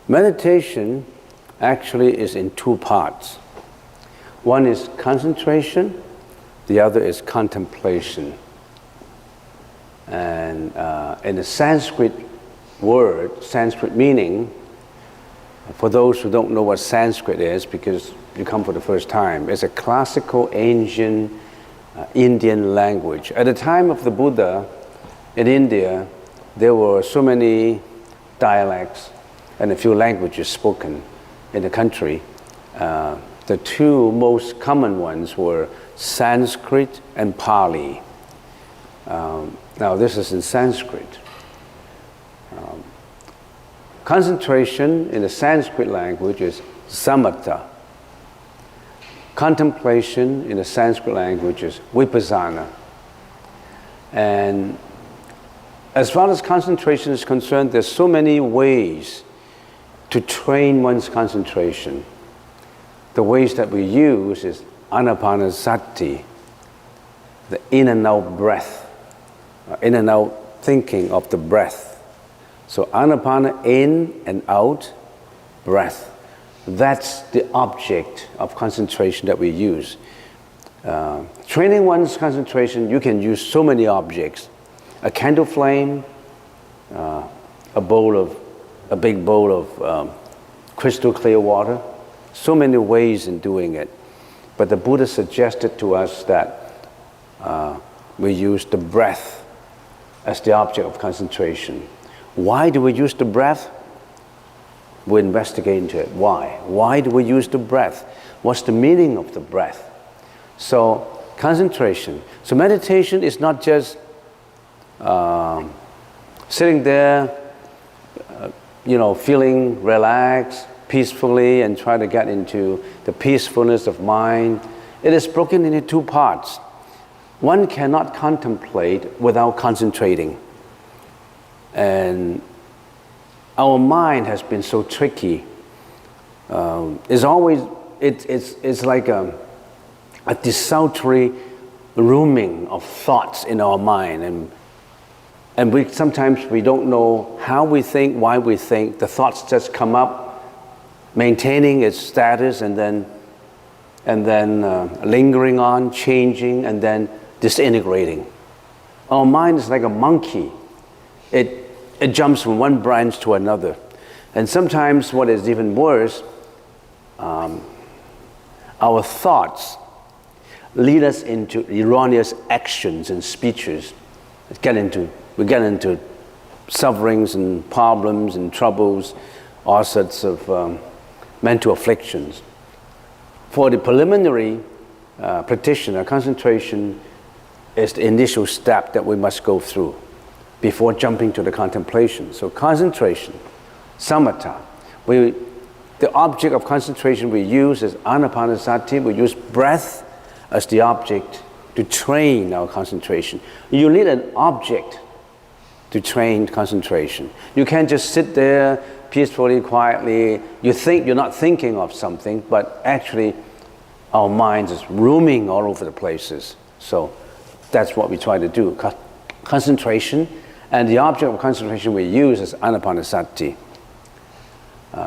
Meditation actually is in two parts. One is concentration, the other is contemplation. And in the Sanskrit word, Sanskrit meaning, for those who don't know what Sanskrit is, because you come for the first time, it's a classical ancient Indian language. At the time of the Buddha, in India, there were so many dialects and a few languages spoken in the country. The two most common ones were Sanskrit and Pali. Now this is in Sanskrit. Concentration in the Sanskrit language is samatha. Contemplation in the Sanskrit language is vipassana. And as far as concentration is concerned, there's so many ways to train one's concentration. The ways that we use is anapanasati, the in and out breath, in and out thinking of the breath. So anapana, in and out breath. That's the object of concentration that we use. Training one's concentration, you can use so many objects. A candle flame, a big bowl of crystal clear water. So many ways in doing it. But the Buddha suggested to us that we use the breath as the object of concentration. Why do we use the breath? We'll investigate into it. Why? Why do we use the breath? What's the meaning of the breath? So, concentration. So meditation is not just sitting there, feeling relaxed, peacefully, and trying to get into the peacefulness of mind. It is broken into two parts. One cannot contemplate without concentrating. And our mind has been so tricky. It's like a desultory rooming of thoughts in our mind, and sometimes we don't know how we think, why we think. The thoughts just come up, maintaining its status, and then lingering on, changing, and then disintegrating. Our mind is like a monkey. It jumps from one branch to another. And sometimes what is even worse, our thoughts lead us into erroneous actions and speeches. We get into sufferings and problems and troubles, all sorts of mental afflictions. For the preliminary practitioner, concentration is the initial step that we must go through before jumping to the contemplation. So concentration, samatha. The object of concentration we use is anapanasati. We use breath as the object to train our concentration. You need an object to train concentration. You can't just sit there peacefully, quietly. You think you're not thinking of something, but actually our mind is roaming all over the places. So that's what we try to do. Concentration. And the object of concentration we use is anapanasati.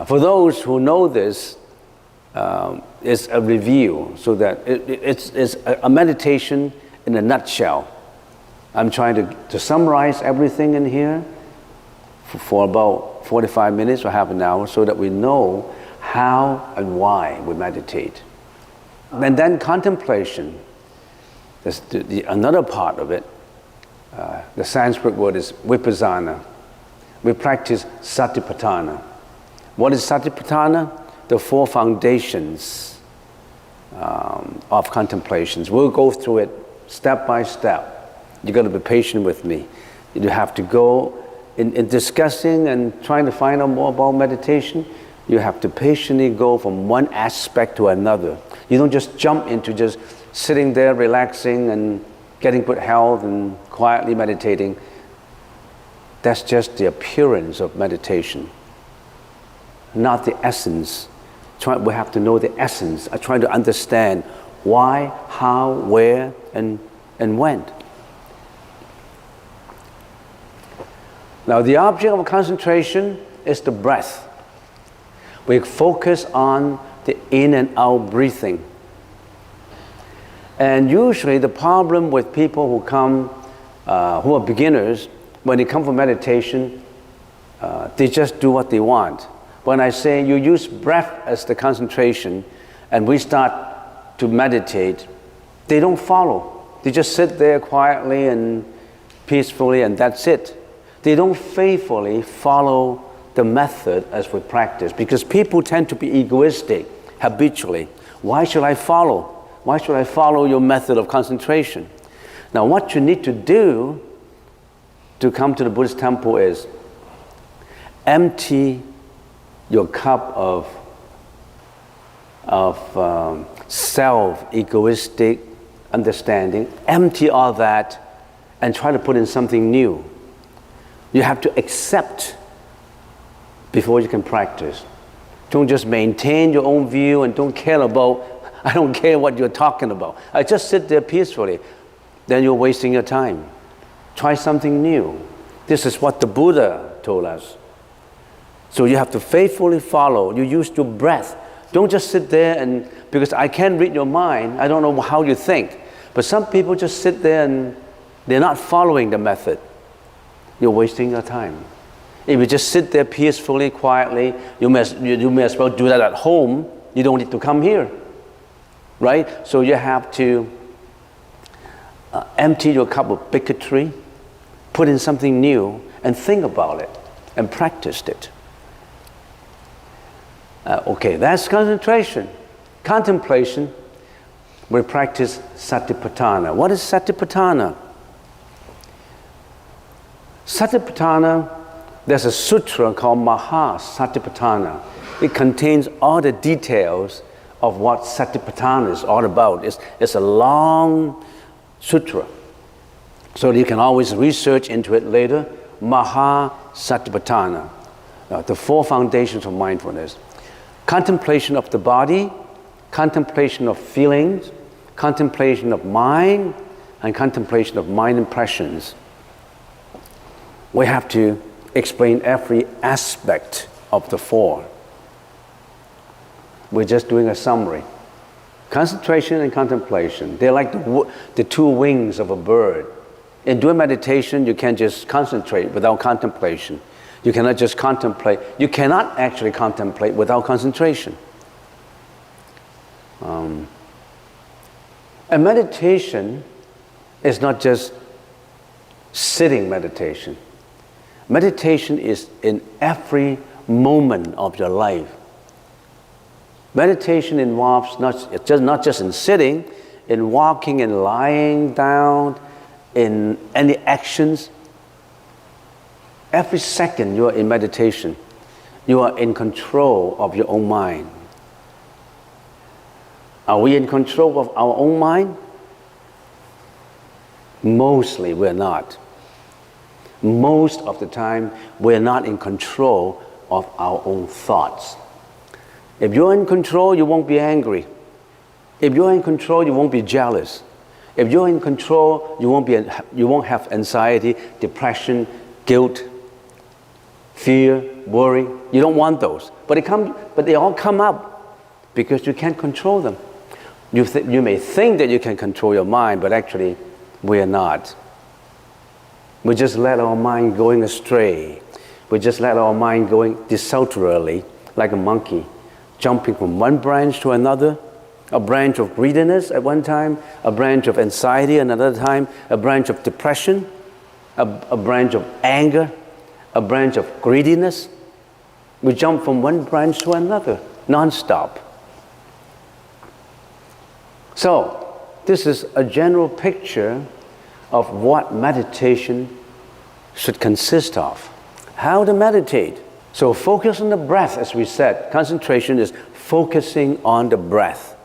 For those who know this, it's a review, so that it's a meditation in a nutshell. I'm trying to summarize everything in here for about 45 minutes or half an hour, so that we know how and why we meditate. And then contemplation, that's another part of it. The Sanskrit word is vipassana. We practice satipatthana. What is satipatthana? The four foundations of contemplations. We'll go through it step by step. You've got to be patient with me. You have to go in discussing and trying to find out more about meditation. You have to patiently go from one aspect to another. You don't just jump into just sitting there relaxing and getting good health and quietly meditating. That's just the appearance of meditation, not the essence. We have to know the essence. I try to understand why, how, where, and when. Now the object of concentration is the breath. We focus on the in and out breathing. And usually the problem with people who come, who are beginners, when they come for meditation, they just do what they want. When I say you use breath as the concentration and we start to meditate, they don't follow. They just sit there quietly and peacefully and that's it. They don't faithfully follow the method as we practice because people tend to be egoistic habitually. Why should I follow? Why should I follow your method of concentration? Now what you need to do to come to the Buddhist temple is empty your cup of self-egoistic understanding, empty all that and try to put in something new. You have to accept before you can practice. Don't just maintain your own view and don't care about, I don't care what you're talking about. I just sit there peacefully. Then you're wasting your time. Try something new. This is what the Buddha told us. So you have to faithfully follow. You use your breath. Don't just sit there and, because I can't read your mind, I don't know how you think. But some people just sit there and they're not following the method. You're wasting your time. If you just sit there peacefully, quietly, you may as well do that at home. You don't need to come here, right? So you have to empty your cup of bigotry, put in something new, and think about it, and practice it. Okay, that's concentration. Contemplation, we practice satipatthana. What is satipatthana? Satipatthana, there's a sutra called Satipatthana. It contains all the details of what Satipatthana is all about. It's a long sutra. So you can always research into it later. Satipatthana, the four foundations of mindfulness. Contemplation of the body, contemplation of feelings, contemplation of mind, and contemplation of mind impressions. We have to explain every aspect of the four. We're just doing a summary. Concentration and contemplation, they're like the two wings of a bird. In doing meditation, you can't just concentrate without contemplation. You cannot just contemplate. You cannot actually contemplate without concentration. And meditation is not just sitting meditation. Meditation is in every moment of your life. Meditation involves not just in sitting, in walking and lying down, in any actions. Every second you are in meditation. You are in control of your own mind. Are we in control of our own mind? Mostly we're not. Most of the time we're not in control of our own thoughts. If you're in control, you won't be angry. If you're in control, you won't be jealous. If you're in control, you won't have anxiety, depression, guilt, fear, worry. You don't want those. But they all come up because you can't control them. You may think that you can control your mind, but actually we are not. We just let our mind going astray. We just let our mind going desultorily, like a monkey, jumping from one branch to another, a branch of greediness at one time, a branch of anxiety another time, a branch of depression, a branch of anger, a branch of greediness. We jump from one branch to another, non-stop. So, this is a general picture of what meditation should consist of. How to meditate. So focus on the breath, as we said. Concentration is focusing on the breath.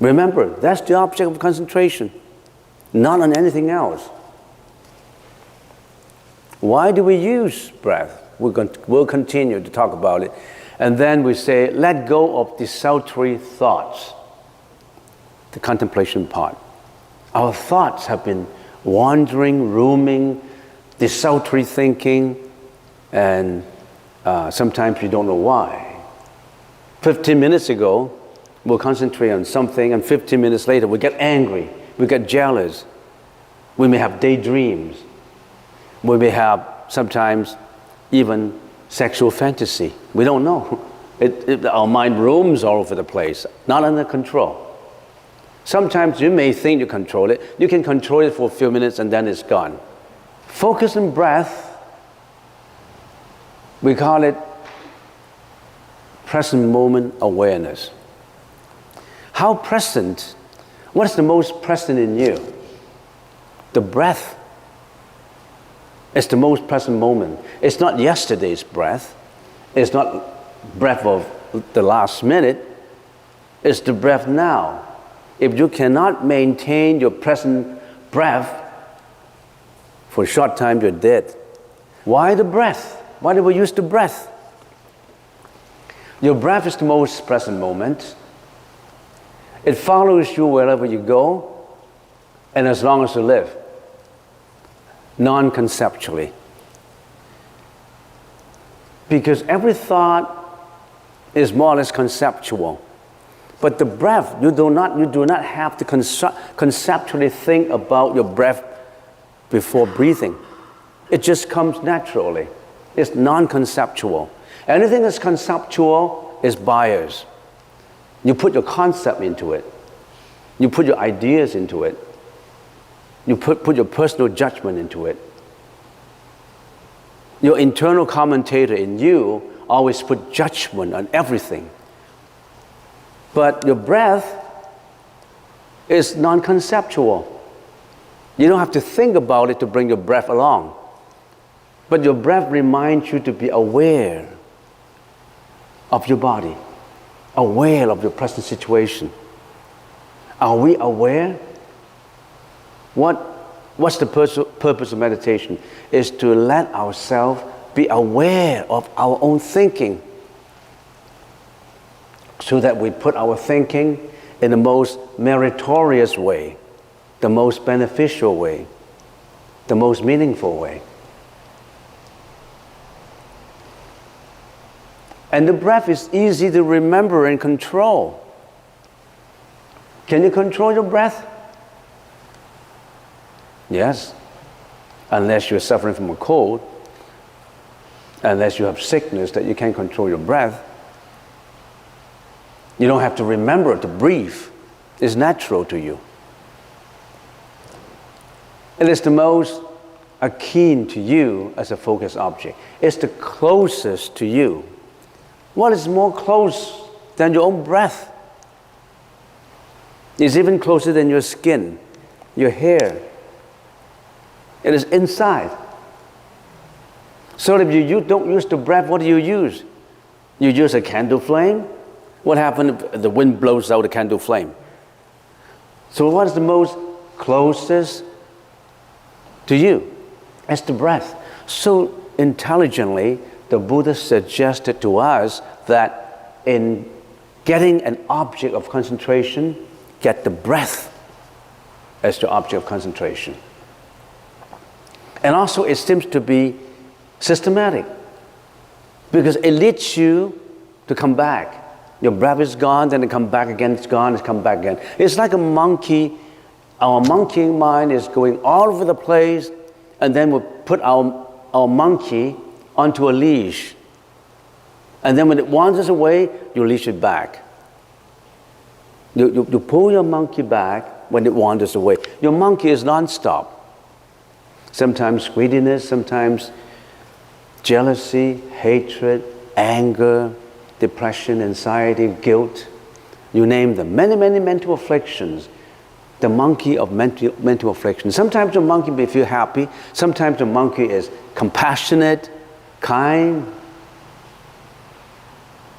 Remember, that's the object of concentration, not on anything else. Why do we use breath? We'll continue to talk about it. And then we say, let go of desultory thoughts. The contemplation part. Our thoughts have been wandering, roaming, desultory thinking, and sometimes you don't know why. 15 minutes ago, we'll concentrate on something, and 15 minutes later, we get angry, we get jealous. We may have daydreams. We may have sometimes even sexual fantasy. We don't know. Our mind roams all over the place, not under control. Sometimes you may think you control it. You can control it for a few minutes and then it's gone. Focus on breath. We call it present moment awareness. How present? What is the most present in you? The breath is the most present moment. It's not yesterday's breath. It's not breath of the last minute. It's the breath now. If you cannot maintain your present breath, for a short time you're dead. Why the breath? Why do we use the breath? Your breath is the most present moment. It follows you wherever you go, and as long as you live, non-conceptually. Because every thought is more or less conceptual. But the breath, you do not have to conceptually think about your breath before breathing. It just comes naturally. It's non-conceptual. Anything that's conceptual is bias. You put your concept into it. You put your ideas into it. You put your personal judgment into it. Your internal commentator in you always put judgment on everything. But your breath is non-conceptual. You don't have to think about it to bring your breath along. But your breath reminds you to be aware of your body, aware of your present situation. Are we aware? What's the purpose of meditation? Is to let ourselves be aware of our own thinking, so that we put our thinking in the most meritorious way, the most beneficial way, the most meaningful way. And the breath is easy to remember and control. Can you control your breath? Yes, unless you're suffering from a cold, unless you have sickness that you can't control your breath. You don't have to remember to breathe. It's natural to you. It is the most akin to you as a focus object. It's the closest to you. What is more close than your own breath? It's even closer than your skin, your hair. It is inside. So if you don't use the breath, what do you use? You use a candle flame? What happens if the wind blows out the candle flame? So what is the most closest to you? It's the breath. So intelligently, the Buddha suggested to us that in getting an object of concentration, get the breath as the object of concentration. And also it seems to be systematic, because it leads you to come back. Your breath is gone, then it comes back again, it's gone, it's come back again. It's like a monkey. Our monkey mind is going all over the place, and then we put our monkey onto a leash. And then when it wanders away, you leash it back. You pull your monkey back when it wanders away. Your monkey is non-stop. Sometimes greediness, sometimes jealousy, hatred, anger, depression, anxiety, guilt, you name them. Many, many mental afflictions. The monkey of mental afflictions. Sometimes the monkey may feel happy. Sometimes the monkey is compassionate, kind.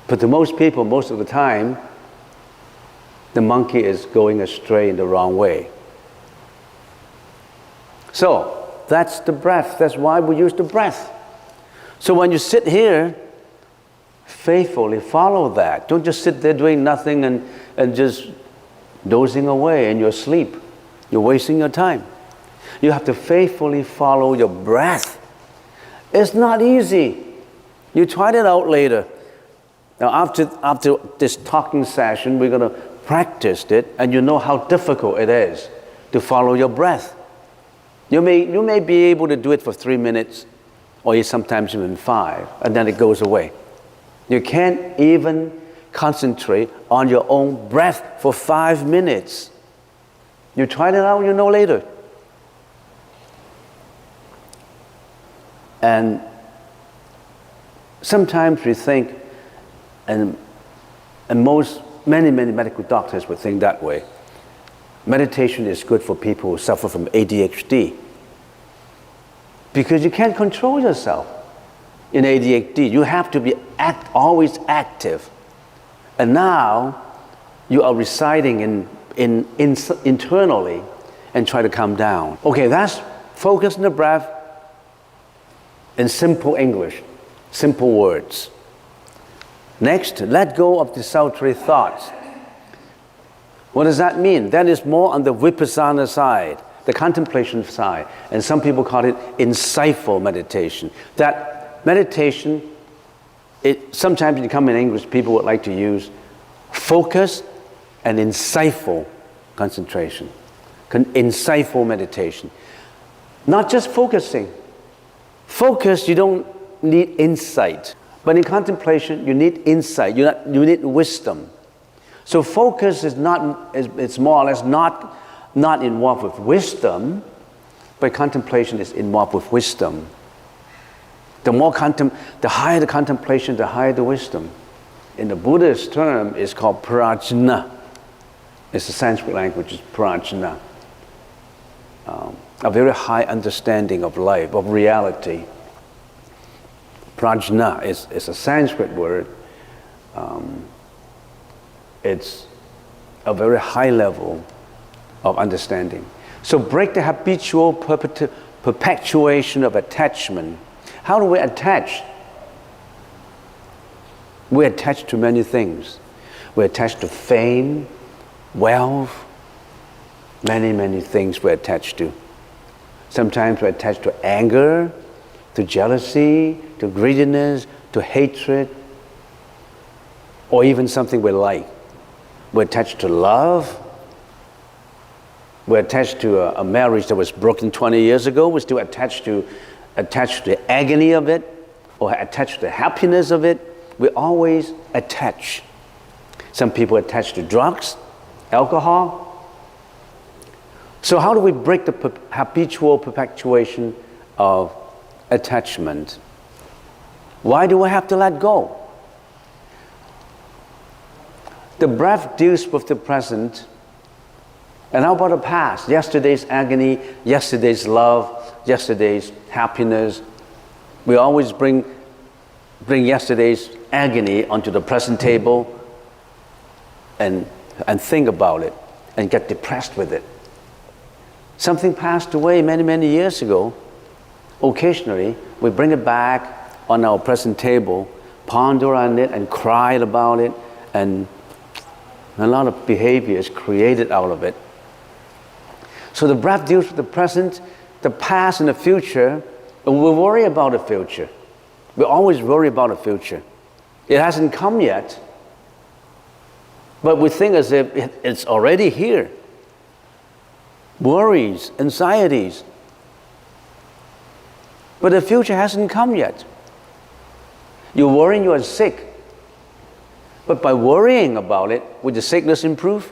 But to most people, most of the time, the monkey is going astray in the wrong way. So, that's the breath. That's why we use the breath. So when you sit here, faithfully follow that. Don't just sit there doing nothing and just dozing away in your sleep. You're wasting your time. You have to faithfully follow your breath. It's not easy. You tried it out later. Now after this talking session, we're going to practice it, and you know how difficult it is to follow your breath. You may be able to do it for 3 minutes, or sometimes even 5, and then it goes away. You can't even concentrate on your own breath for 5 minutes. You try it out, you know later. And sometimes we think, and many medical doctors would think that way, meditation is good for people who suffer from ADHD. Because you can't control yourself in ADHD. You have to be always active. And now you are residing internally and try to calm down. Okay, that's focus on the breath in simple English, simple words. Next, let go of desultory thoughts. What does that mean? That is more on the vipassana side, the contemplation side. And some people call it insightful meditation. That meditation, sometimes in common English, people would like to use focus and insightful concentration, insightful meditation. Not just focusing. Focus, you don't need insight. But in contemplation, you need insight, you need wisdom. So focus is it's more or less not involved with wisdom, but contemplation is involved with wisdom. The higher the contemplation, the higher the wisdom. In the Buddhist term, it's called prajna. It's the Sanskrit language, it's prajna. A very high understanding of life, of reality. Prajna is a Sanskrit word. It's a very high level of understanding. So break the habitual perpetuation of attachment. How do we attach? We attach to many things. We attach to fame, wealth, many things we attach to. Sometimes we attach to anger, to jealousy, to greediness, to hatred, or even something we like. We're attached to love. We're attached to a marriage that was broken 20 years ago. We're still attached to the agony of it, or attached to the happiness of it. We always attach. Some people attach to drugs, alcohol. So how do we break the habitual perpetuation of attachment? Why do we have to let go? The breath deals with the present. And how about the past? Yesterday's agony, yesterday's love, yesterday's happiness. We always bring yesterday's agony onto the present table and think about it and get depressed with it. Something passed away many years ago. Occasionally, we bring it back on our present table, ponder on it and cry about it, and a lot of behavior is created out of it. So the breath deals with the present, the past, and the future, and we worry about the future. We always worry about the future. It hasn't come yet, but we think as if it's already here. Worries, anxieties. But the future hasn't come yet. You're worrying you are sick. But by worrying about it, will the sickness improve?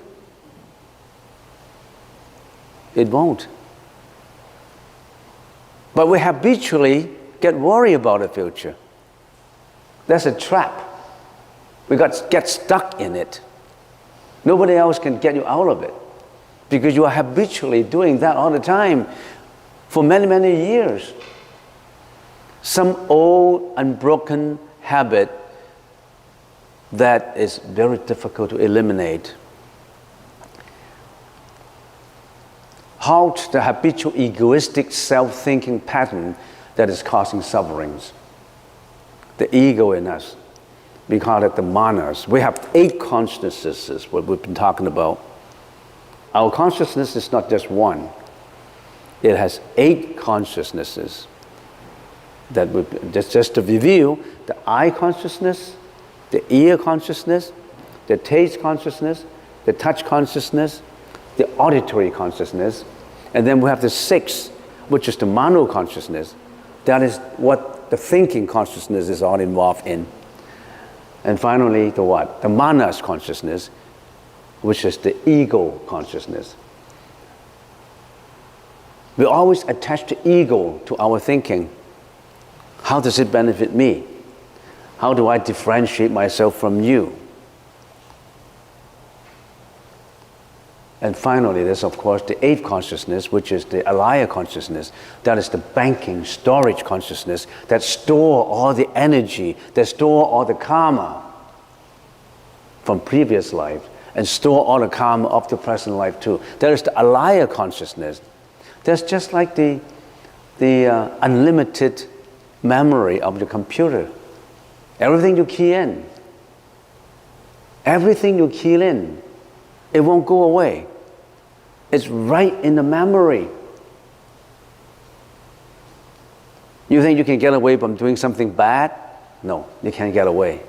It won't. But we habitually get worried about the future. That's a trap. We get stuck in it. Nobody else can get you out of it, because you are habitually doing that all the time for many years. Some old, unbroken habit that is very difficult to eliminate. Halt the habitual egoistic self-thinking pattern that is causing sufferings. The ego in us. We call it the manas. We have 8 consciousnesses, what we've been talking about. Our consciousness is not just one. It has 8 consciousnesses. That just to review: the I consciousness, the ear consciousness, the taste consciousness, the touch consciousness, the auditory consciousness, and then we have the sixth, which is the mano consciousness. That is what the thinking consciousness is all involved in. And finally, the what? The manas consciousness, which is the ego consciousness. We always attach the ego to our thinking. How does it benefit me? How do I differentiate myself from you? And finally, there's of course the eighth consciousness, which is the alaya consciousness. That is the banking, storage consciousness that store all the energy, that store all the karma from previous life, and store all the karma of the present life too. There is the alaya consciousness. That's just like the unlimited memory of the computer. Everything you key in, it won't go away. It's right in the memory. You think you can get away from doing something bad? No, you can't get away.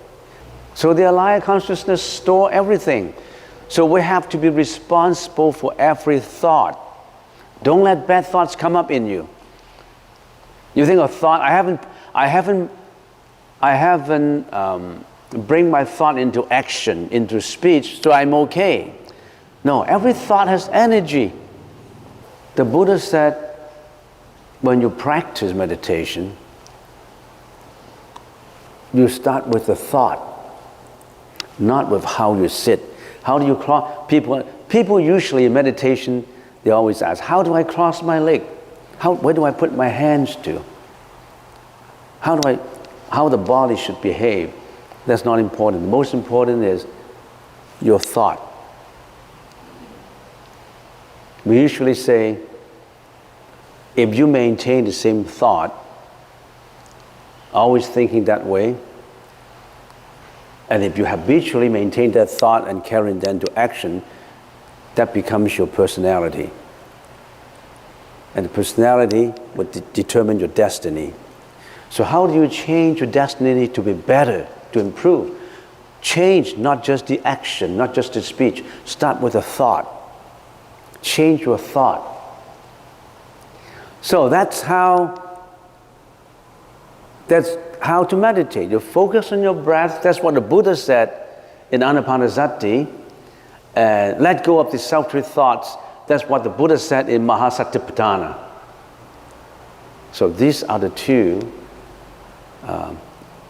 So the alaya consciousness store everything. So we have to be responsible for every thought. Don't let bad thoughts come up in you. You think a thought, I haven't bring my thought into action, into speech, so I'm okay. No, every thought has energy. The Buddha said, when you practice meditation, you start with the thought, not with how you sit. How do you cross? People usually in meditation, they always ask, how do I cross my leg? Where do I put my hands to? How the body should behave? That's not important. The most important is your thought. We usually say, if you maintain the same thought, always thinking that way, and if you habitually maintain that thought and carry it into action, that becomes your personality. And the personality will determine your destiny. So how do you change your destiny to be better, to improve? Change not just the action, not just the speech. Start with a thought. Change your thought. So that's how to meditate. You focus on your breath. That's what the Buddha said in Anapanasati. Let go of the self-true thoughts. That's what the Buddha said in Mahasatipatthana. So these are the two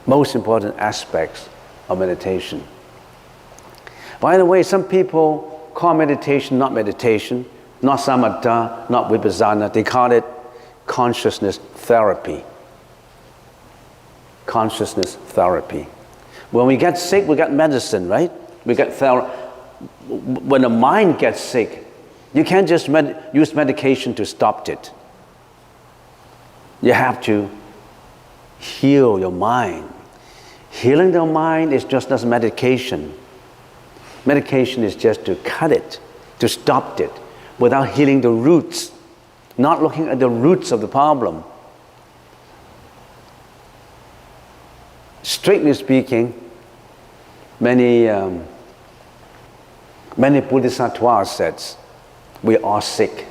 most important aspects of meditation. By the way, some people call meditation not samatha, not vipassana. They call it consciousness therapy. Consciousness therapy. When we get sick, we get medicine, right? We get therapy. When the mind gets sick, you can't just use medication to stop it. You have to heal your mind. Healing the mind is just as medication. Medication is just to cut it, to stop it, without healing the roots, not looking at the roots of the problem. Strictly speaking, many bodhisattvas said, we are sick.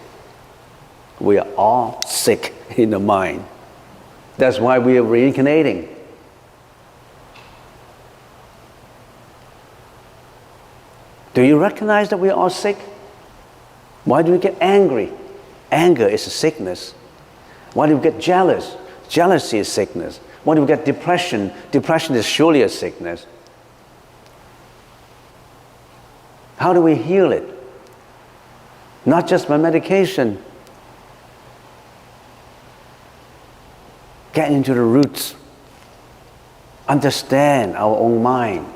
We are all sick in the mind. That's why we are reincarnating. Do you recognize that we are all sick? Why do we get angry? Anger is a sickness. Why do we get jealous? Jealousy is sickness. Why do we get depression? Depression is surely a sickness. How do we heal it? Not just by medication. Get into the roots. Understand our own mind.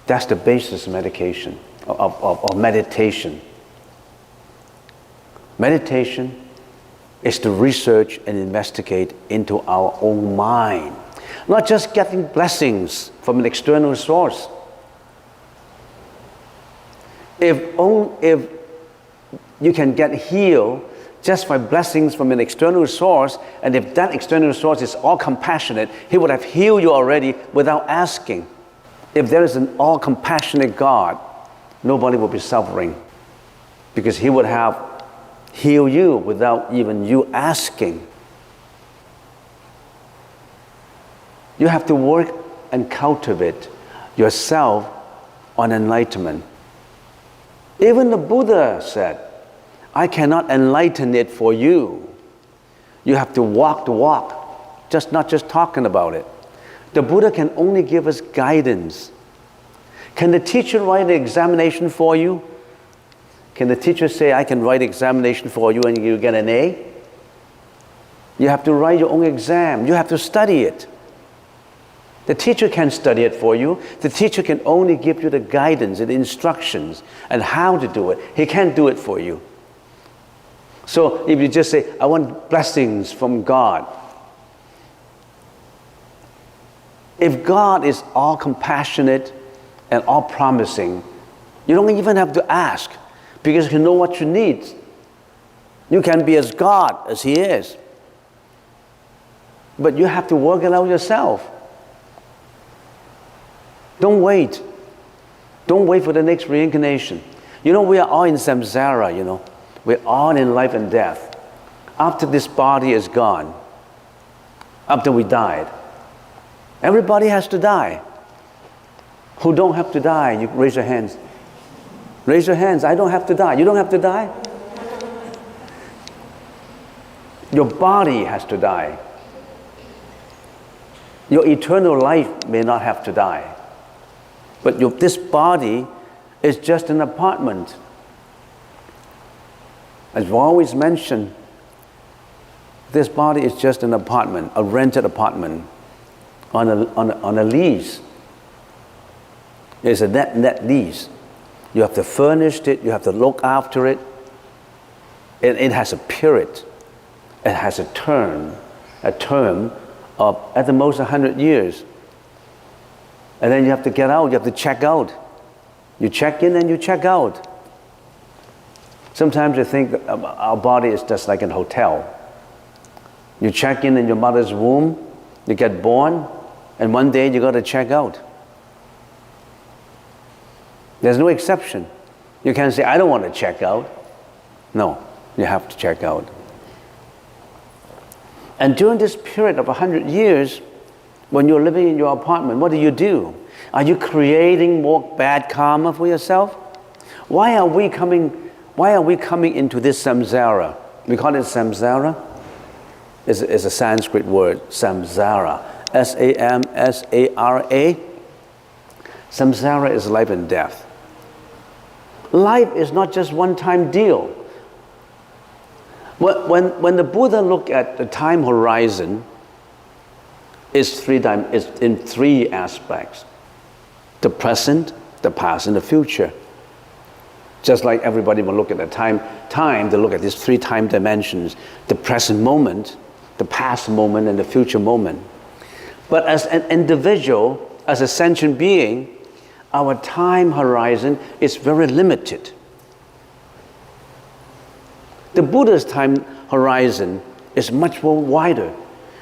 That's the basis of medication, of meditation. Meditation is to research and investigate into our own mind. Not just getting blessings from an external source. If you can get healed just by blessings from an external source, and if that external source is all compassionate, He would have healed you already without asking. If there is an all compassionate God, nobody will be suffering, because He would have healed you without even you asking. You have to work and cultivate yourself on enlightenment. Even the Buddha said, I cannot enlighten it for you. You have to walk the walk, not just talking about it. The Buddha can only give us guidance. Can the teacher write the examination for you? Can the teacher say, I can write examination for you and you get an A? You have to write your own exam. You have to study it. The teacher can't study it for you. The teacher can only give you the guidance and the instructions and how to do it. He can't do it for you. So if you just say, I want blessings from God. If God is all compassionate and all promising, you don't even have to ask, because you know what you need. You can be as God as He is. But you have to work it out yourself. Don't wait. Don't wait for the next reincarnation. You know, we are all in samsara, you know. We're all in life and death. After this body is gone, after we died, everybody has to die. Who don't have to die, you raise your hands. Raise your hands. I don't have to die. You don't have to die? Your body has to die. Your eternal life may not have to die. But this body is just an apartment. As I've always mentioned, this body is just an apartment, a rented apartment on a lease. It's a net lease. You have to furnish it, you have to look after it. It has a period. It has a term of at the most 100 years. And then you have to get out, you have to check out. You check in and you check out. Sometimes you think our body is just like a hotel. You check in your mother's womb, you get born, and one day you got to check out. There's no exception. You can't say, I don't want to check out. No, you have to check out. And during this period of 100 years, when you're living in your apartment, what do? Are you creating more bad karma for yourself? Why are we coming into this samsara? We call it samsara. It's a Sanskrit word, samsara. S-A-M-S-A-R-A. Samsara is life and death. Life is not just one-time deal. When the Buddha looked at the time horizon, it's in three aspects: the present, the past, and the future. Just like everybody will look at the time, they look at these three time dimensions: the present moment, the past moment, and the future moment. But as an individual, as a sentient being, our time horizon is very limited. The Buddha's time horizon is much more wider.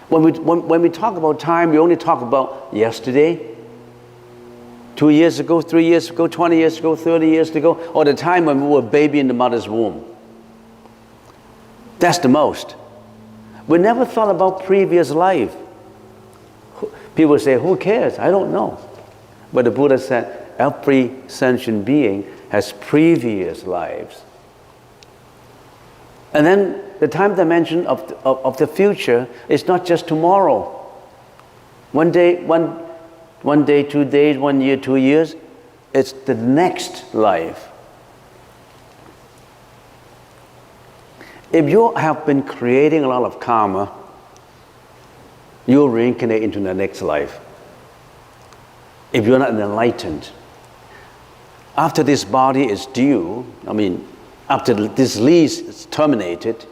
When we talk about time, we only talk about yesterday, 2 years ago, 3 years ago, 20 years ago, 30 years ago, or the time when we were a baby in the mother's womb. That's the most. We never thought about previous life. People say, who cares? I don't know. But the Buddha said, every sentient being has previous lives. And then the time dimension of the future is not just tomorrow. One day, 2 days, 1 year, 2 years. It's the next life. If you have been creating a lot of karma, you'll reincarnate into the next life. If you're not enlightened, after this body is due, after this lease is terminated,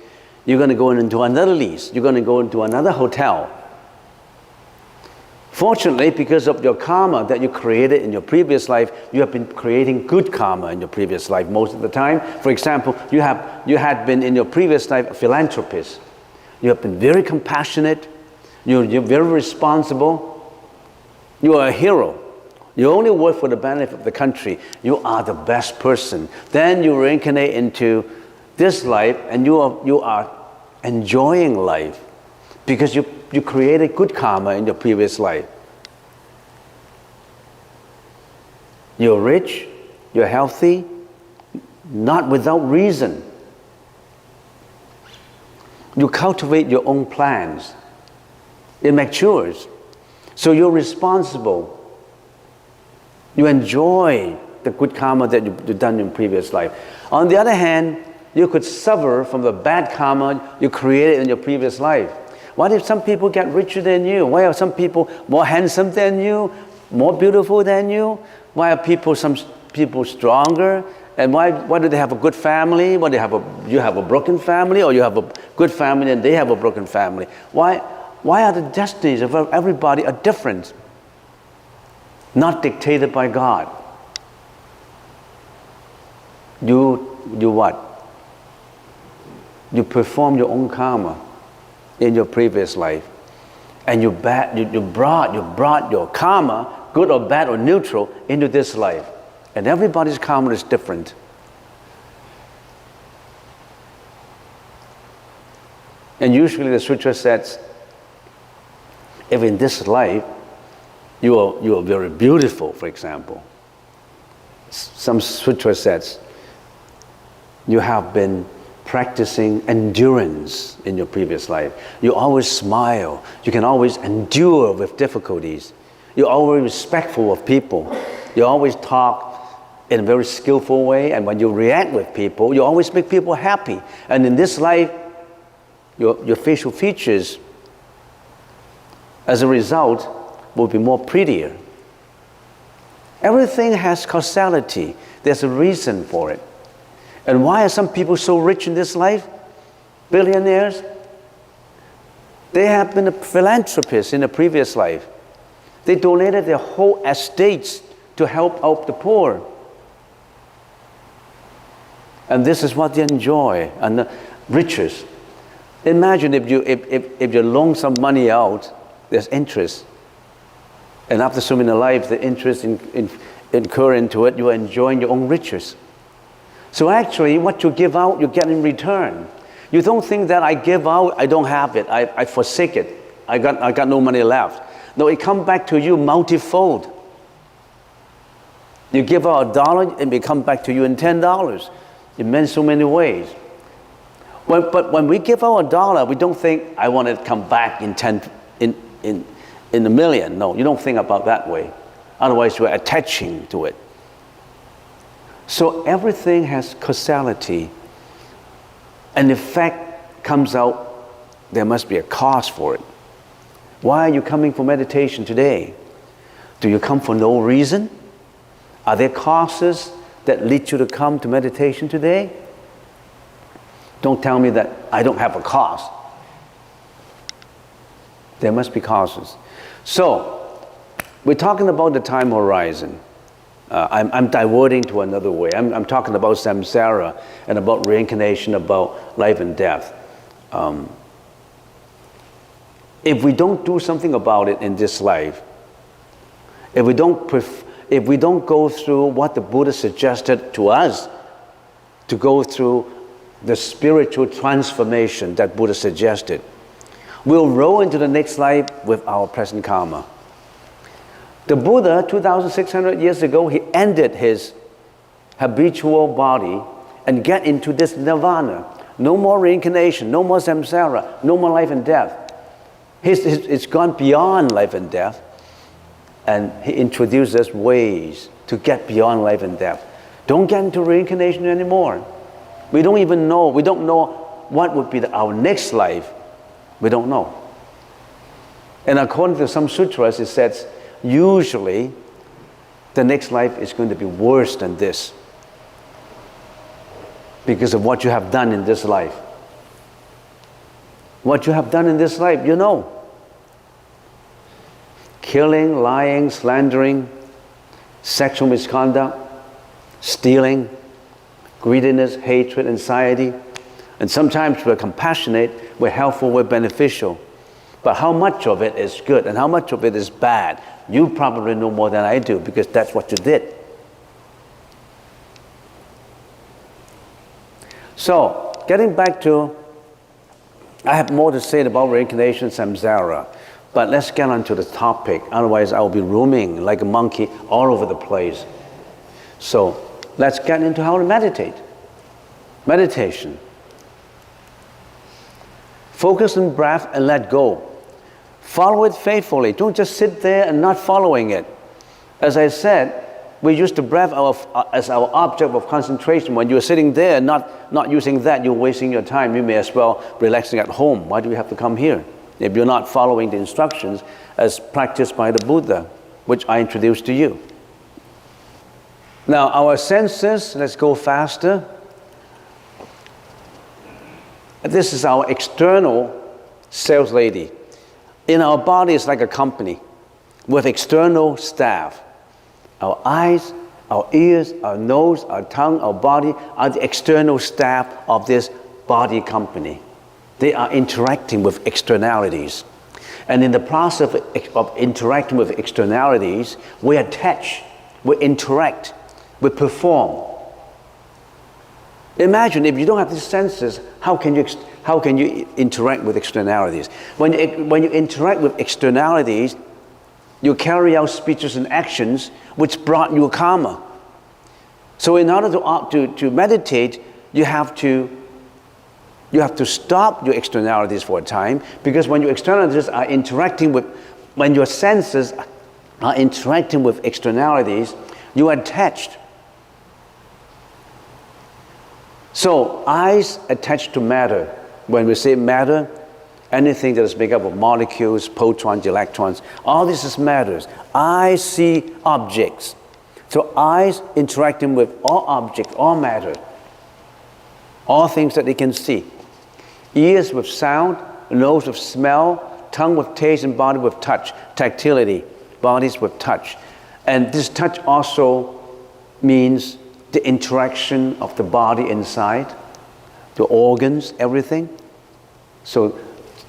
you're going to go into another lease. You're going to go into another hotel Fortunately, because of your karma that you created in your previous life, you have been creating good karma in your previous life most of the time. For example, you had been in your previous life a philanthropist. You have been very compassionate. You're very responsible. You are a hero. You only work for the benefit of the country. You are the best person. Then you reincarnate into this life, and you are enjoying life because you created good karma in your previous life. You're rich, you're healthy, not without reason. You cultivate your own plans. It matures. So you're responsible. You enjoy the good karma that you've done in previous life. On the other hand, you could suffer from the bad karma you created in your previous life. What if some people get richer than you? Why are some people more handsome than you, more beautiful than you? Why are some people stronger? And why do they have a good family? You have a broken family, or you have a good family and they have a broken family? Why are the destinies of everybody are different? Not dictated by God. You what? You perform your own karma in your previous life, and you brought your karma, good or bad or neutral, into this life. And everybody's karma is different. And usually the sutra says, if in this life you are very beautiful, for example, some sutra says you have been practicing endurance in your previous life. You always smile. You can always endure with difficulties. You're always respectful of people. You always talk in a very skillful way, and when you react with people, you always make people happy. And in this life, your facial features, as a result, will be more prettier. Everything has causality. There's a reason for it. And why are some people so rich in this life? Billionaires? They have been a philanthropist in a previous life. They donated their whole estates to help out the poor. And this is what they enjoy, and the riches. Imagine if you loan some money out, there's interest. And after so many lives, the interest incur into it, you are enjoying your own riches. So actually, what you give out, you get in return. You don't think that I give out, I don't have it, I forsake it, I got no money left. No, it comes back to you multifold. You give out $1, it may come back to you in $10. It meant so many ways. But when we give out $1, we don't think, I want it to come back in a million. No, you don't think about that way. Otherwise, you're attaching to it. So everything has causality. An effect comes out, there must be a cause for it. Why are you coming for meditation today? Do you come for no reason? Are there causes that lead you to come to meditation today? Don't tell me that I don't have a cause. There must be causes. So, we're talking about the time horizon. I'm diverting to another way. I'm talking about samsara and about reincarnation, about life and death. If we don't do something about it in this life, if we don't go through what the Buddha suggested to us, to go through the spiritual transformation that Buddha suggested, we'll roll into the next life with our present karma. The Buddha, 2,600 years ago, he ended his habitual body and get into this nirvana. No more reincarnation, no more samsara, no more life and death. It's gone beyond life and death, and he introduced us ways to get beyond life and death. Don't get into reincarnation anymore. We don't know what would be our next life. We don't know. And according to some sutras, it says, usually, the next life is going to be worse than this because of what you have done in this life. What you have done in this life, you know. killing, lying, slandering, sexual misconduct, stealing, greediness, hatred, anxiety. And sometimes we're compassionate, we're helpful, we're beneficial. But how much of it is good and how much of it is bad? You probably know more than I do because that's what you did. So, getting back to, I have more to say about reincarnation, samsara, but let's get on to the topic. Otherwise, I'll be roaming like a monkey all over the place. So, let's get into how to meditate. Meditation. Focus on breath and let go. Follow it faithfully. Don't just sit there and not following it. As I said, we use the breath as our object of concentration. When you're sitting there and not using that, you're wasting your time. You may as well relaxing at home. Why do we have to come here? If you're not following the instructions as practiced by the Buddha, which I introduced to you. Now, our senses, let's go faster. This is our external sales lady. In our body, it's like a company with external staff. Our eyes, our ears, our nose, our tongue, our body are the external staff of this body company. They are interacting with externalities. And in the process of interacting with externalities, we attach, we interact, we perform. Imagine if you don't have these senses, how can you interact with externalities? When you interact with externalities, you carry out speeches and actions which brought you karma. So in order to meditate, you have to stop your externalities for a time, because when your externalities are interacting with, when your senses are interacting with externalities, you are attached. So eyes attached to matter. When we say matter, anything that is made up of molecules, protons, electrons, all this is matters. Eyes see objects. So eyes interacting with all objects, all matter, all things that they can see. Ears with sound, nose with smell, tongue with taste, and body with touch, tactility, bodies with touch. And this touch also means the interaction of the body inside, the organs, everything. So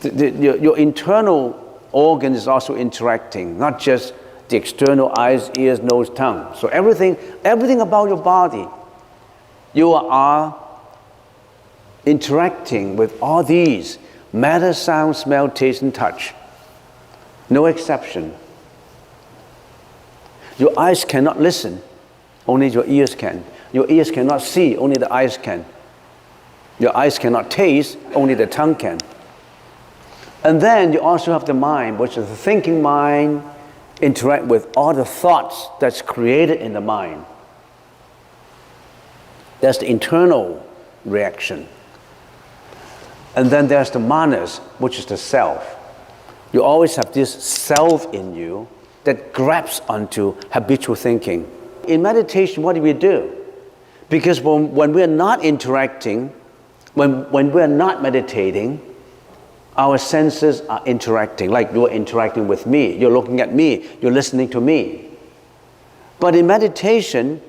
your internal organ is also interacting, not just the external eyes, ears, nose, tongue. So everything about your body, you are interacting with all these: matter, sound, smell, taste, and touch. No exception. Your eyes cannot listen, only your ears can. Your ears cannot see, only the eyes can. Your eyes cannot taste, only the tongue can. And then you also have the mind, which is the thinking mind, interact with all the thoughts that's created in the mind. That's the internal reaction. And then there's the manas, which is the self. You always have this self in you that grabs onto habitual thinking. In meditation, what do? Because when we're not interacting, when we're not meditating, our senses are interacting. Like you're interacting with me, you're looking at me, you're listening to me. But in meditation,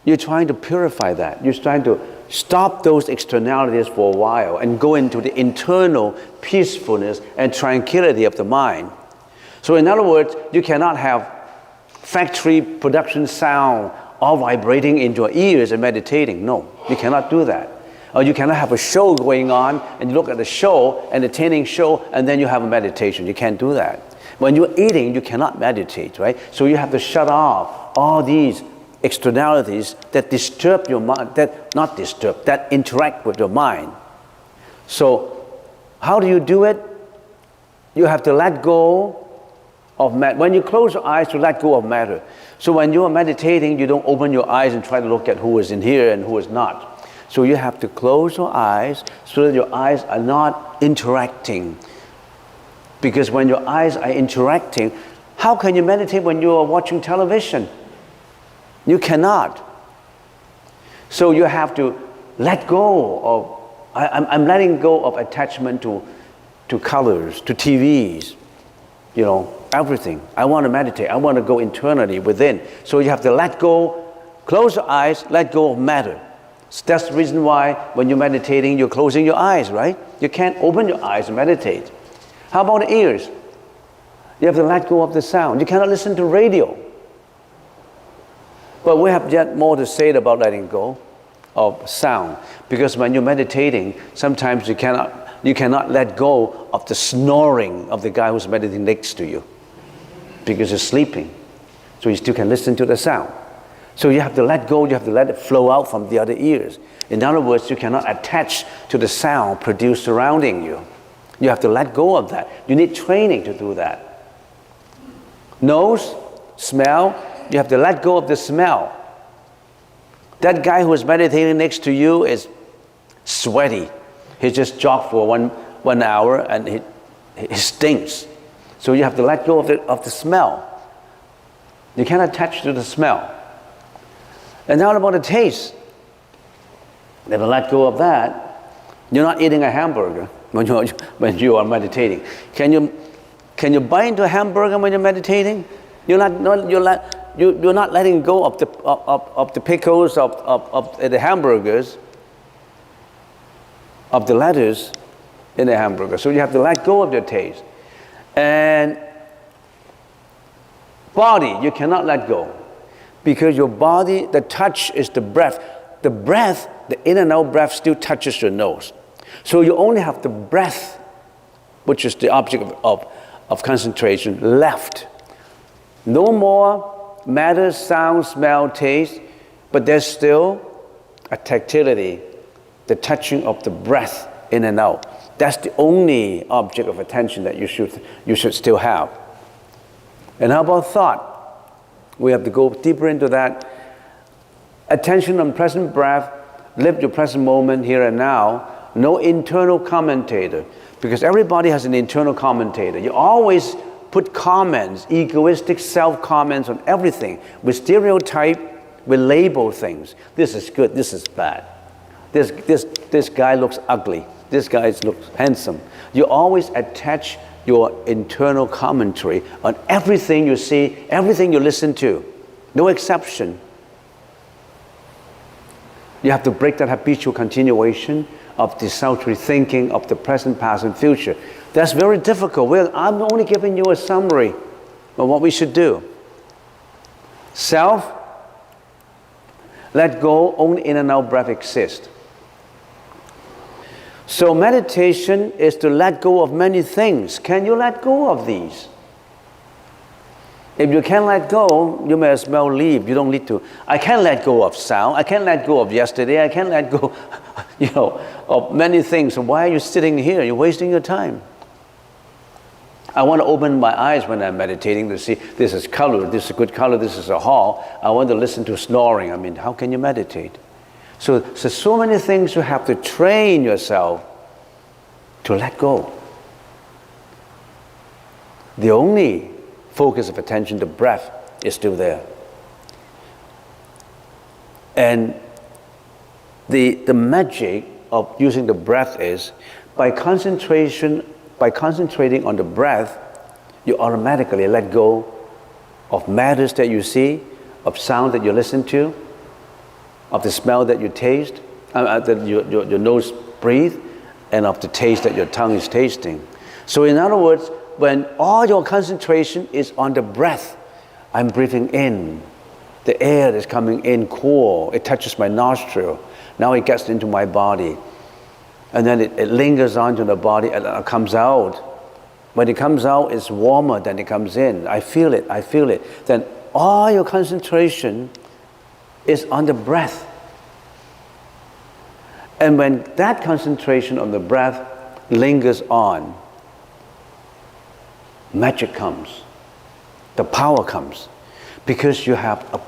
you're trying to purify that. You're trying to stop those externalities for a while and go into the internal peacefulness and tranquility of the mind. So in other words, you cannot have factory production sound all vibrating into your ears and meditating. No, you cannot do that. Or you cannot have a show going on and you look at the show, entertaining show, and then you have a meditation. You can't do that. When you're eating, you cannot meditate, right? So you have to shut off all these externalities that disturb your mind, that interact with your mind. So how do you do it? You have to let go of matter. When you close your eyes, to let go of matter. So when you are meditating, you don't open your eyes and try to look at who is in here and who is not. So you have to close your eyes so that your eyes are not interacting. Because when your eyes are interacting, how can you meditate when you are watching television? You cannot. So you have to let go of, I'm letting go of attachment to colors, to TVs, everything. I want to meditate. I want to go internally within. So you have to let go, close your eyes, let go of matter. So that's the reason why when you're meditating, you're closing your eyes, right? You can't open your eyes and meditate. How about the ears? You have to let go of the sound. You cannot listen to radio. But we have yet more to say about letting go of sound. Because when you're meditating, sometimes you cannot let go of the snoring of the guy who's meditating next to you. Because you're sleeping. So you still can listen to the sound. So you have to let go, you have to let it flow out from the other ears. In other words, you cannot attach to the sound produced surrounding you. You have to let go of that. You need training to do that. Nose, smell, you have to let go of the smell. That guy who is meditating next to you is sweaty. He just jogged for one hour and he stinks. So you have to let go of the smell. You can't attach to the smell. And now about the taste. You have to let go of that. You're not eating a hamburger when you are meditating. Can you bite into a hamburger when you're meditating? You're not letting go of the pickles, of the hamburgers, of the lettuce in the hamburger. So you have to let go of your taste. And body, you cannot let go. Because your body, the touch is the breath. The breath, the in and out breath still touches your nose. So you only have the breath, which is the object of concentration, left. No more matter, sound, smell, taste, but there's still a tactility, the touching of the breath in and out. That's the only object of attention that you should still have. And how about thought? We have to go deeper into that. Attention on present breath, live your present moment here and now. No internal commentator, because everybody has an internal commentator. You always put comments, egoistic self-comments on everything. We stereotype, we label things. This is good, this is bad. This guy looks ugly. This guy looks handsome. You always attach your internal commentary on everything you see, everything you listen to. No exception. You have to break that habitual continuation of desultory thinking of the present, past, and future. That's very difficult. Well, I'm only giving you a summary of what we should do. Self, let go, only in and out breath exist. So meditation is to let go of many things. Can you let go of these? If you can't let go, you may as well leave. You don't need to. I can't let go of sound. I can't let go of yesterday. I can't let go, of many things. So why are you sitting here? You're wasting your time. I want to open my eyes when I'm meditating to see this is color, this is a good color, this is a hall. I want to listen to snoring. I mean, how can you meditate? So many things you have to train yourself to let go. The only focus of attention, the breath, is still there. And the magic of using the breath is by concentrating on the breath, you automatically let go of matters that you see, of sound that you listen to, of the smell that you taste, that your nose breathes, and of the taste that your tongue is tasting. So in other words, when all your concentration is on the breath, I'm breathing in, the air is coming in cool, it touches my nostril, now it gets into my body, and then it lingers onto the body and it comes out. When it comes out, it's warmer than it comes in. I feel it. Then all your concentration is on the breath. And when that concentration on the breath lingers on, magic comes. The power comes. Because you have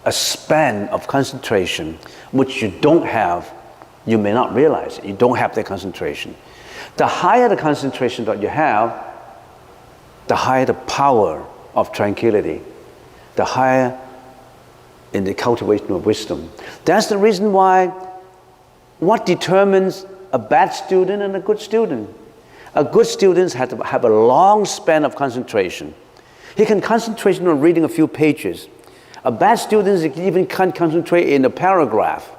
a span of concentration which you don't have, you may not realize it. You don't have that concentration. The higher the concentration that you have, the higher the power of tranquility, the higher in the cultivation of wisdom. That's the reason why what determines a bad student and a good student. A good student has to have a long span of concentration. He can concentrate on reading a few pages. A bad student even can't concentrate in a paragraph.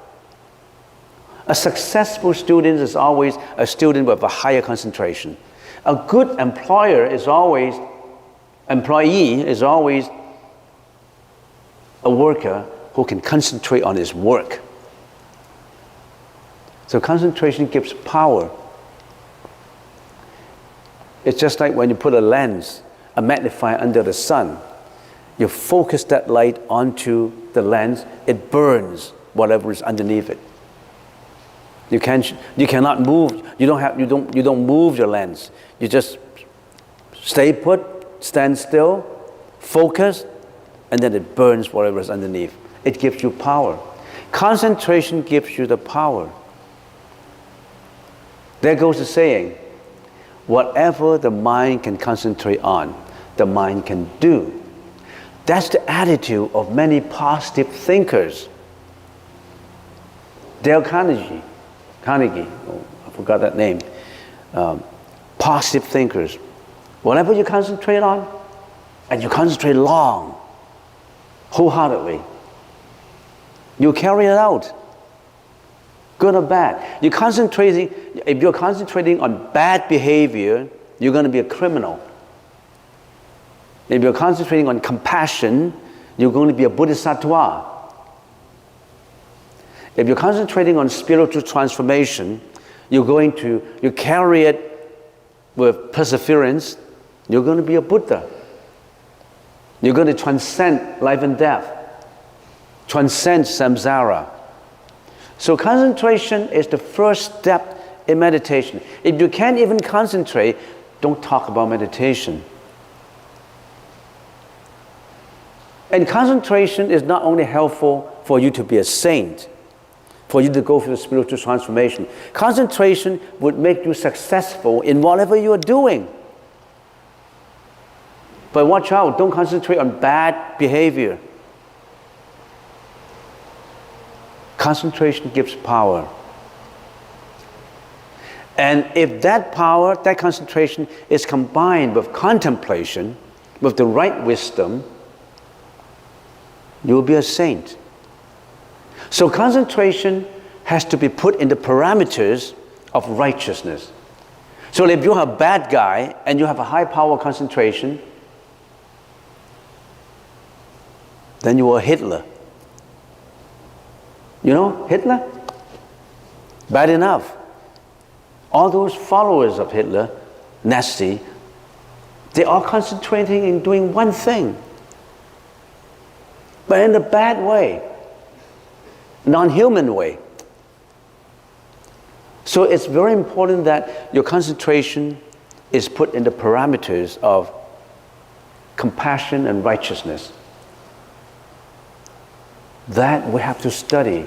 A successful student is always a student with a higher concentration. A good employee is always a worker who can concentrate on his work. So concentration gives power. It's just like when you put a lens, a magnifier under the sun. You focus that light onto the lens, it burns whatever is underneath it. You cannot move. You don't move your lens. You just stay put, stand still, focus, and then it burns whatever is underneath. It gives you power. Concentration gives you the power. There goes the saying, whatever the mind can concentrate on, the mind can do. That's the attitude of many positive thinkers. Dale Carnegie, I forgot that name. Positive thinkers. Whatever you concentrate on, and you concentrate long, wholeheartedly, you carry it out, good or bad. If you're concentrating on bad behavior, you're going to be a criminal. If you're concentrating on compassion, you're going to be a bodhisattva. If you're concentrating on spiritual transformation, you carry it with perseverance, you're going to be a Buddha. You're going to transcend life and death, transcend samsara. So concentration is the first step in meditation. If you can't even concentrate, don't talk about meditation. And concentration is not only helpful for you to be a saint, for you to go through the spiritual transformation. Concentration would make you successful in whatever you are doing. But watch out, don't concentrate on bad behavior. Concentration gives power. And if that power, that concentration is combined with contemplation, with the right wisdom, you will be a saint. So concentration has to be put in the parameters of righteousness. So if you're a bad guy and you have a high power concentration, then you are Hitler. You know Hitler? Bad enough. All those followers of Hitler, Nazi, they are concentrating in doing one thing, but in a bad way, non-human way. So it's very important that your concentration is put in the parameters of compassion and righteousness. That we have to study.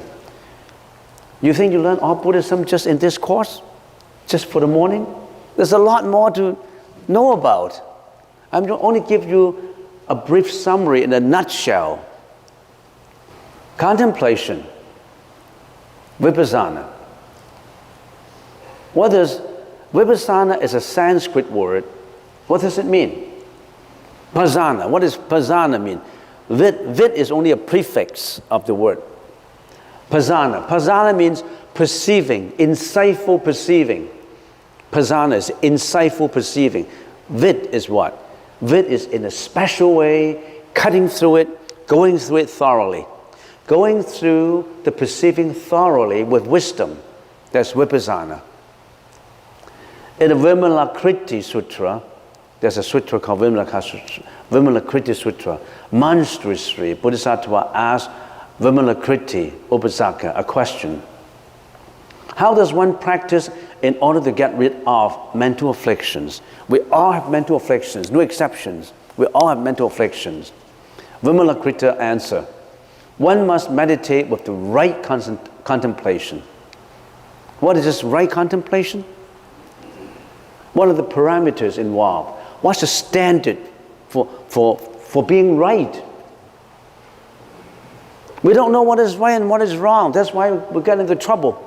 You think you learn all Buddhism just in this course? Just for the morning? There's a lot more to know about. I'm going to only give you a brief summary in a nutshell. Contemplation, vipassana. Vipassana is a Sanskrit word. What does it mean? Pasana. What does pasana mean? Vit is only a prefix of the word. Pasana. Pasana means perceiving, insightful perceiving. Pasana is insightful perceiving. Vit is what? Vit is in a special way, cutting through it, going through it thoroughly. Going through the perceiving thoroughly with wisdom. That's vipassana. In the Vimalakriti Sutra, there's a sutra called Vimalakriti Sutra. Manjushri, Bodhisattva asked Vimalakriti Upasaka a question. How does one practice in order to get rid of mental afflictions? We all have mental afflictions, no exceptions. We all have mental afflictions. Vimalakrita answer, one must meditate with the right contemplation. What is this right contemplation? What are the parameters involved? What's the standard for being right? We don't know what is right and what is wrong. That's why we get into trouble.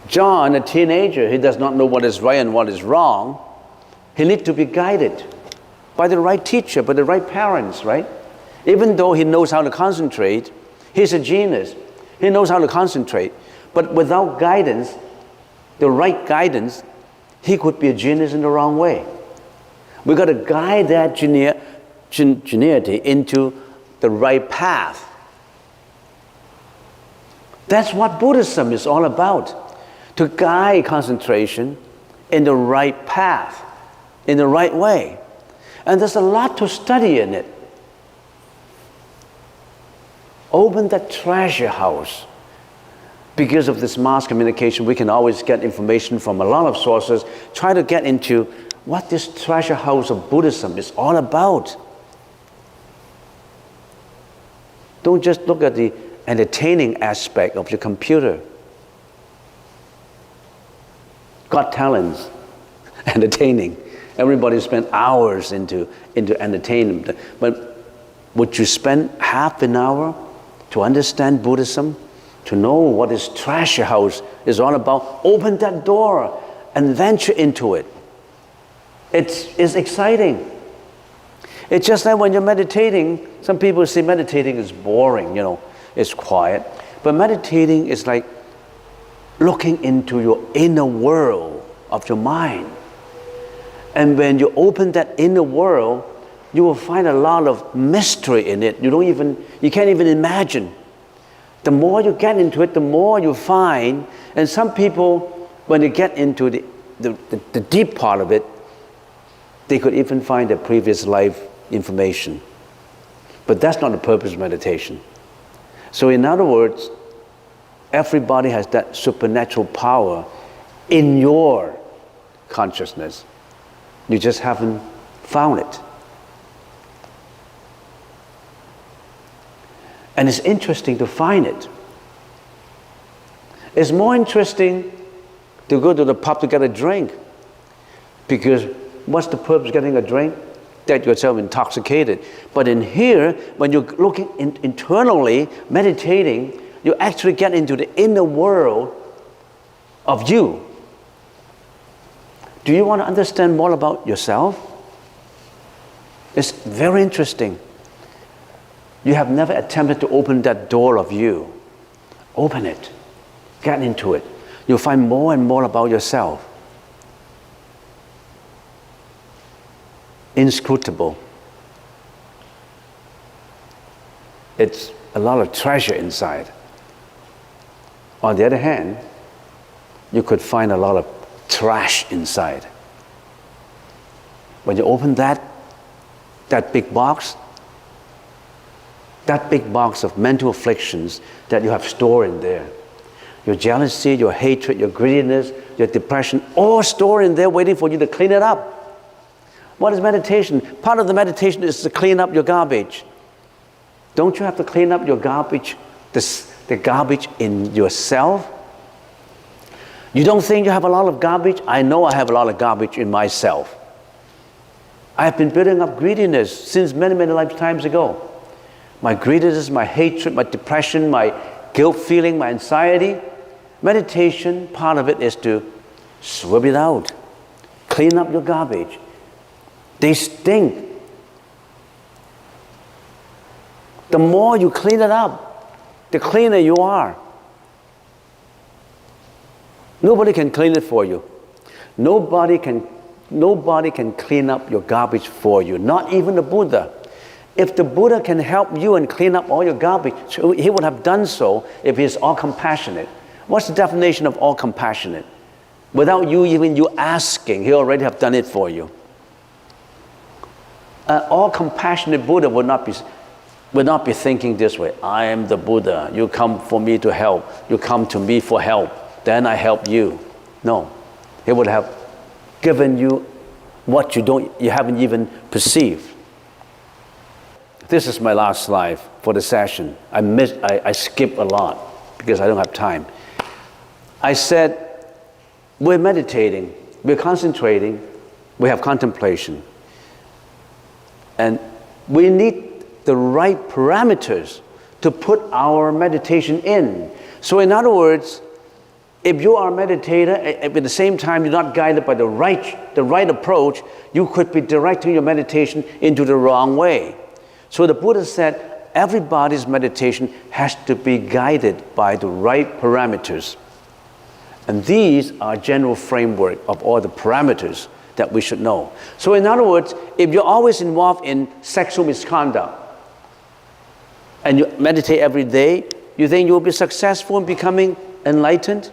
John, a teenager, he does not know what is right and what is wrong. He needs to be guided by the right teacher, by the right parents, right? Even though he knows how to concentrate, he's a genius. He knows how to concentrate. But without guidance, the right guidance, he could be a genius in the wrong way. We've got to guide that geniality into the right path. That's what Buddhism is all about. To guide concentration in the right path, in the right way. And there's a lot to study in it. Open that treasure house. Because of this mass communication, we can always get information from a lot of sources. Try to get into what this treasure house of Buddhism is all about. Don't just look at the entertaining aspect of your computer. Got talents, entertaining. Everybody spends hours into entertainment. But would you spend half an hour to understand Buddhism? To know what this treasure house is all about? Open that door and venture into it. It's exciting. It's just like when you're meditating, some people say meditating is boring, it's quiet. But meditating is like looking into your inner world of your mind. And when you open that inner world, you will find a lot of mystery in it. You can't even imagine. The more you get into it, the more you find. And some people, when they get into the deep part of it, they could even find their previous life information. But that's not the purpose of meditation. So in other words, everybody has that supernatural power in your consciousness. You just haven't found it. And it's interesting to find it. It's more interesting to go to the pub to get a drink. Because what's the purpose of getting a drink? Get yourself intoxicated. But in here, when you're looking internally, meditating, you actually get into the inner world of you. Do you want to understand more about yourself? It's very interesting. You have never attempted to open that door of you. Open it. Get into it. You'll find more and more about yourself. Inscrutable. It's a lot of treasure inside. On the other hand, you could find a lot of trash inside. When you open that big box of mental afflictions that you have stored in there, your jealousy, your hatred, your greediness, your depression, all stored in there waiting for you to clean it up. What is meditation? Part of the meditation is to clean up your garbage. Don't you have to clean up your garbage, the garbage in yourself? You don't think you have a lot of garbage? I know I have a lot of garbage in myself. I have been building up greediness since many, many lifetimes ago. My greediness, my hatred, my depression, my guilt feeling, my anxiety. Meditation, part of it is to sweep it out. Clean up your garbage. They stink. The more you clean it up, the cleaner you are. Nobody can clean it for you. Nobody can clean up your garbage for you, not even the Buddha. If the Buddha can help you and clean up all your garbage, he would have done so if he's all compassionate. What's the definition of all compassionate? Without you asking, he already have done it for you. All compassionate Buddha would not be thinking this way. I am the Buddha. You come for me to help. You come to me for help. Then I help you. No. He would have given you what you haven't even perceived. This is my last slide for the session. I skip a lot because I don't have time. I said we're meditating, we're concentrating, we have contemplation. And we need the right parameters to put our meditation in. So in other words, if you are a meditator, at the same time you're not guided by the right approach, you could be directing your meditation into the wrong way. So the Buddha said, everybody's meditation has to be guided by the right parameters. And these are general framework of all the parameters that we should know. So in other words, if you're always involved in sexual misconduct, and you meditate every day, you think you'll be successful in becoming enlightened?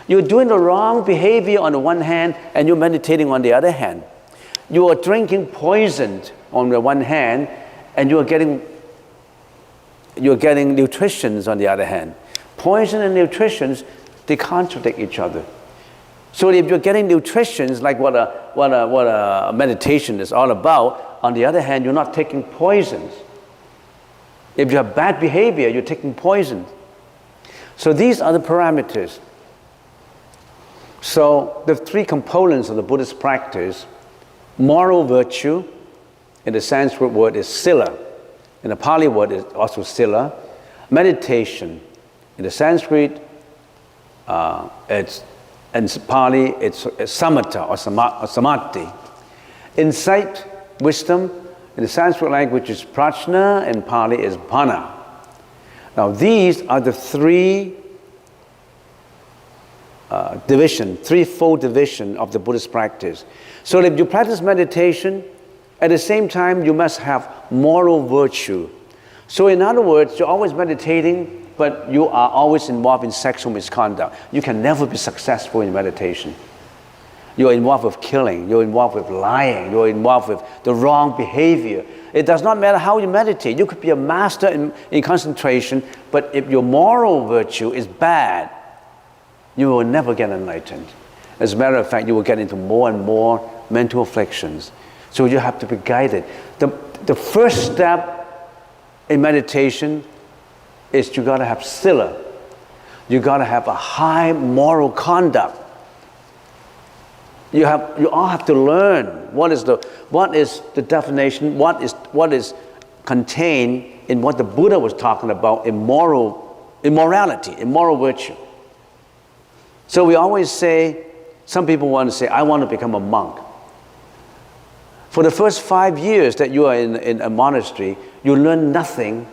You're doing the wrong behavior on the one hand, and you're meditating on the other hand. You are drinking poison on the one hand, and you're getting nutritions on the other hand. Poison and nutritions, they contradict each other. So if you're getting nutritions, like what a meditation is all about, on the other hand, you're not taking poisons. If you have bad behavior, you're taking poison. So these are the parameters. So the three components of the Buddhist practice: moral virtue, in the Sanskrit word is sila, in the Pali word is also sila. Meditation, in the Sanskrit, in Pali it's samatha or samadhi. Insight, wisdom, in the Sanskrit language is prajna, in Pali is bhana. Now these are the threefold division of the Buddhist practice. So if you practice meditation, at the same time you must have moral virtue. So in other words, you're always meditating, but you are always involved in sexual misconduct. You can never be successful in meditation. You're involved with killing, you're involved with lying, you're involved with the wrong behavior. It does not matter how you meditate. You could be a master in concentration, but if your moral virtue is bad, you will never get enlightened. As a matter of fact, you will get into more and more mental afflictions. So you have to be guided. The first step in meditation is you gotta have sila. You gotta have a high moral conduct. You all have to learn what is the definition, what is contained in what the Buddha was talking about in immorality, in moral virtue. So we always say, some people want to say, I want to become a monk. For the first 5 years that you are in a monastery, you learn nothing.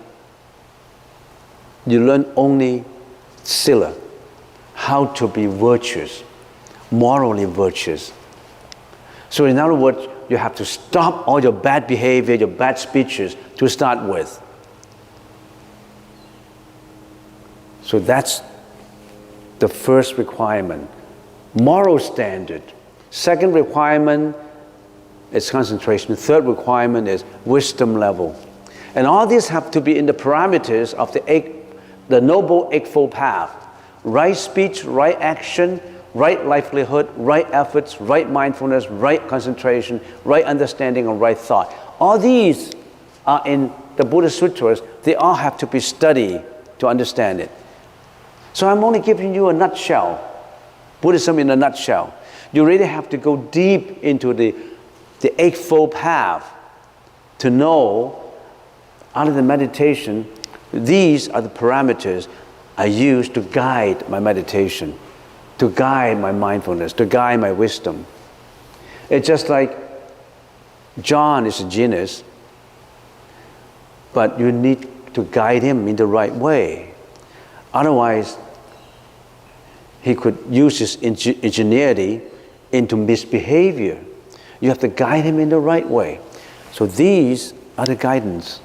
You learn only sila, how to be virtuous, morally virtuous. So in other words, you have to stop all your bad behavior, your bad speeches to start with. So that's the first requirement, moral standard. Second requirement is concentration. The third requirement is wisdom level. And all these have to be in the parameters of the Noble Eightfold Path. Right speech, right action, right livelihood, right efforts, right mindfulness, right concentration, right understanding, and right thought. All these are in the Buddhist sutras. They all have to be studied to understand it. So I'm only giving you a nutshell, Buddhism in a nutshell. You really have to go deep into the Eightfold Path to know, out of the meditation, these are the parameters I use to guide my meditation, to guide my mindfulness, to guide my wisdom. It's just like John is a genius, but you need to guide him in the right way. Otherwise, he could use his ingenuity into misbehavior. You have to guide him in the right way. So these are the guidance